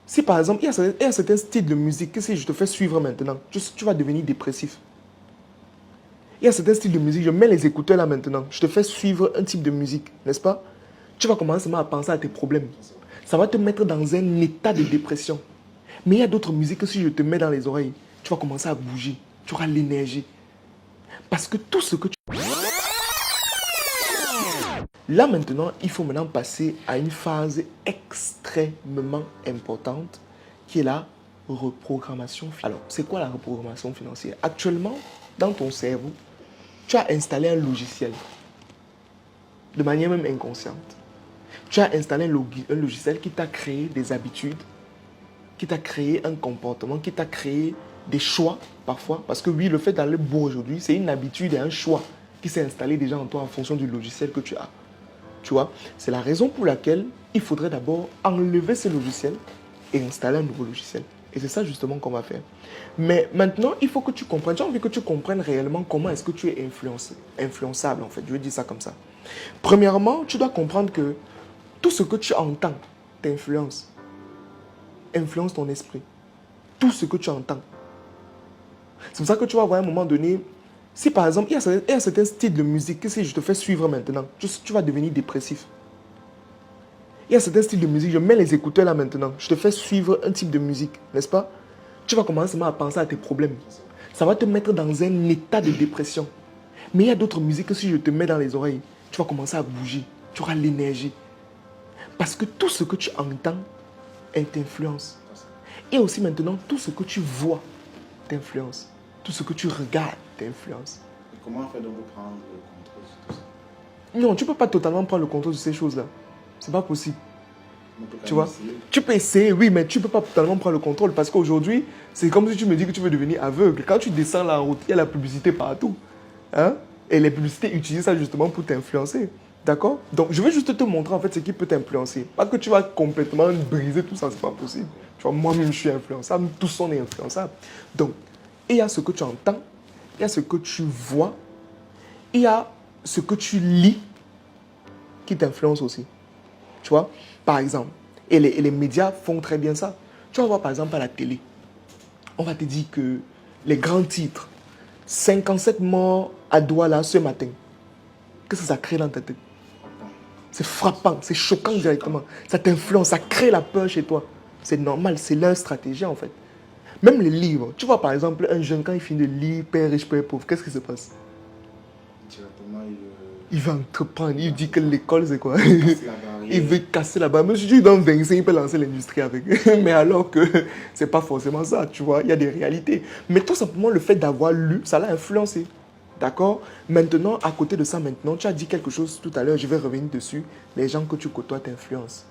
Si par exemple, il y a certains styles de musique que si je te fais suivre maintenant, tu vas devenir dépressif. Il y a certains styles de musique, je mets les écouteurs là maintenant, je te fais suivre un type de musique, n'est-ce pas? Tu vas commencer à penser à tes problèmes. Ça va te mettre dans un état de dépression. Mais il y a d'autres musiques que si je te mets dans les oreilles, tu vas commencer à bouger, tu auras l'énergie. Parce que tout ce que tu... Là maintenant, il faut maintenant passer à une phase extrêmement importante qui est la reprogrammation financière. Alors, c'est quoi la reprogrammation financière? Actuellement, dans ton cerveau, tu as installé un logiciel de manière même inconsciente. Tu as installé un logiciel qui t'a créé des habitudes, qui t'a créé un comportement, qui t'a créé des choix parfois. Parce que oui, le fait d'aller boire aujourd'hui, c'est une habitude et un choix qui s'est installé déjà en toi en fonction du logiciel que tu as. Tu vois, c'est la raison pour laquelle il faudrait d'abord enlever ce logiciel et installer un nouveau logiciel. Et c'est ça justement qu'on va faire. Mais maintenant, il faut que tu comprennes, j'ai envie que tu comprennes réellement comment est-ce que tu es influençable en fait. Je veux dire ça comme ça. Premièrement, tu dois comprendre que tout ce que tu entends t'influence. Influence ton esprit. Tout ce que tu entends. C'est pour ça que tu vas voir à un moment donné, si par exemple, il y a certains styles de musique que si je te fais suivre maintenant, tu vas devenir dépressif. Il y a certains styles de musique, je mets les écouteurs là maintenant, je te fais suivre un type de musique, n'est-ce pas? Tu vas commencer à penser à tes problèmes. Ça va te mettre dans un état de dépression. Mais il y a d'autres musiques que si je te mets dans les oreilles, tu vas commencer à bouger, tu auras l'énergie. Parce que tout ce que tu entends t'influence. Et aussi maintenant, tout ce que tu vois t'influence. Tout ce que tu regardes t'influence. Et comment faire donc pour prendre le contrôle sur tout ça? Non, tu ne peux pas totalement prendre le contrôle de ces choses-là. C'est pas possible. Tu vois? Essayer. Tu peux essayer, oui, mais tu ne peux pas totalement prendre le contrôle parce qu'aujourd'hui, c'est comme si tu me dis que tu veux devenir aveugle. Quand tu descends la route, il y a la publicité partout. Hein? Et les publicités utilisent ça justement pour t'influencer. D'accord? Donc, je vais juste te montrer en fait ce qui peut t'influencer. Pas que tu vas complètement briser tout ça, c'est pas possible. Tu vois, moi-même, je suis influençable, tous on est influençable. Donc, il y a ce que tu entends, il y a ce que tu vois, il y a ce que tu lis qui t'influence aussi. Tu vois, par exemple, et les médias font très bien ça. Tu vas voir par exemple à la télé, on va te dire que les grands titres, 57 morts à Douala ce matin, qu'est-ce que ça crée dans ta tête? C'est frappant, c'est choquant directement. Ça t'influence, ça crée la peur chez toi. C'est normal, c'est leur stratégie en fait. Même les livres, tu vois par exemple un jeune quand il finit de lire Père riche, Père pauvre, qu'est-ce qui se passe? Directement, Il va entreprendre, il dit que l'école c'est quoi? casse la barrière. Il veut casser la barre. Même si tu lui donnes 25, il peut lancer l'industrie avec. Mais alors que c'est pas forcément ça, tu vois, il y a des réalités. Mais tout simplement le fait d'avoir lu, ça l'a influencé. D'accord? Maintenant, à côté de ça, maintenant, tu as dit quelque chose tout à l'heure, je vais revenir dessus. Les gens que tu côtoies t'influencent.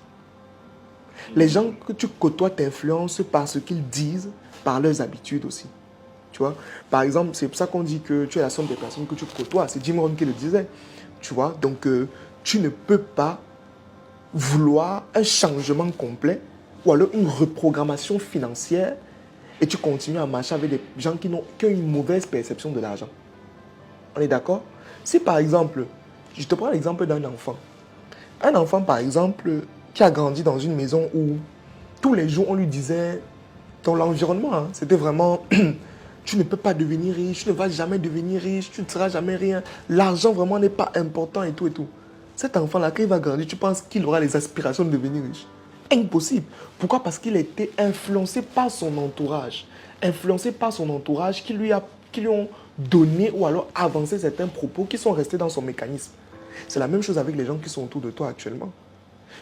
Les gens que tu côtoies t'influencent par ce qu'ils disent, par leurs habitudes aussi. Tu vois? Par exemple, c'est pour ça qu'on dit que tu es la somme des personnes que tu côtoies. C'est Jim Rohn qui le disait. Tu vois? Donc, tu ne peux pas vouloir un changement complet ou alors une reprogrammation financière et tu continues à marcher avec des gens qui ont une mauvaise perception de l'argent. On est d'accord? Si par exemple, je te prends l'exemple d'un enfant. Un enfant par exemple qui a grandi dans une maison où tous les jours on lui disait, dans l'environnement, hein, c'était vraiment, tu ne peux pas devenir riche, tu ne vas jamais devenir riche, tu ne seras jamais rien. L'argent vraiment n'est pas important et tout et tout. Cet enfant-là, quand il va grandir, tu penses qu'il aura les aspirations de devenir riche? Impossible. Pourquoi? Parce qu'il a été influencé par son entourage. Influencé par son entourage qui lui ont donné ou alors avancé certains propos qui sont restés dans son mécanisme. C'est la même chose avec les gens qui sont autour de toi actuellement.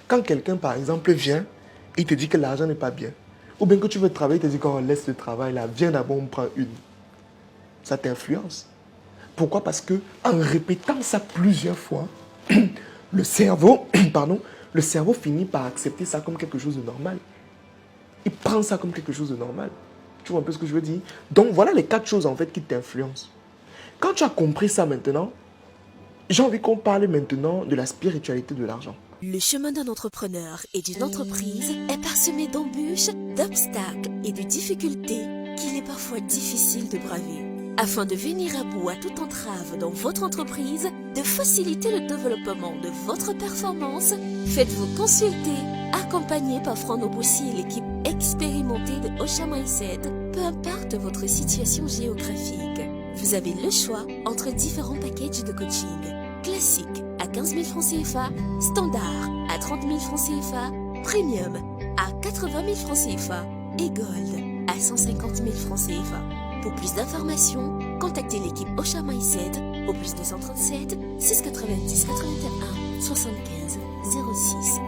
Quand quelqu'un, par exemple, vient, il te dit que l'argent n'est pas bien. Ou bien que tu veux travailler, il te dit qu'on laisse le travail là, viens d'abord, on prend une. Ça t'influence. Pourquoi? Parce que en répétant ça plusieurs fois, le cerveau finit par accepter ça comme quelque chose de normal. Il prend ça comme quelque chose de normal. Tu vois un peu ce que je veux dire? Donc voilà les 4 choses en fait qui t'influencent. Quand tu as compris ça maintenant, j'ai envie qu'on parle maintenant de la spiritualité de l'argent. Le chemin d'un entrepreneur et d'une entreprise est parsemé d'embûches, d'obstacles et de difficultés qu'il est parfois difficile de braver. Afin de venir à bout à toute entrave dans votre entreprise, de faciliter le développement de votre performance, faites-vous consulter Accompagné par Franck Noboussi et l'équipe expérimentée de Osha Mindset, peu importe votre situation géographique, vous avez le choix entre différents packages de coaching. Classique à 15 000 francs CFA, standard à 30 000 francs CFA, premium à 80 000 francs CFA et gold à 150 000 francs CFA. Pour plus d'informations, contactez l'équipe Osha Mindset au plus 237 690 81 75 06.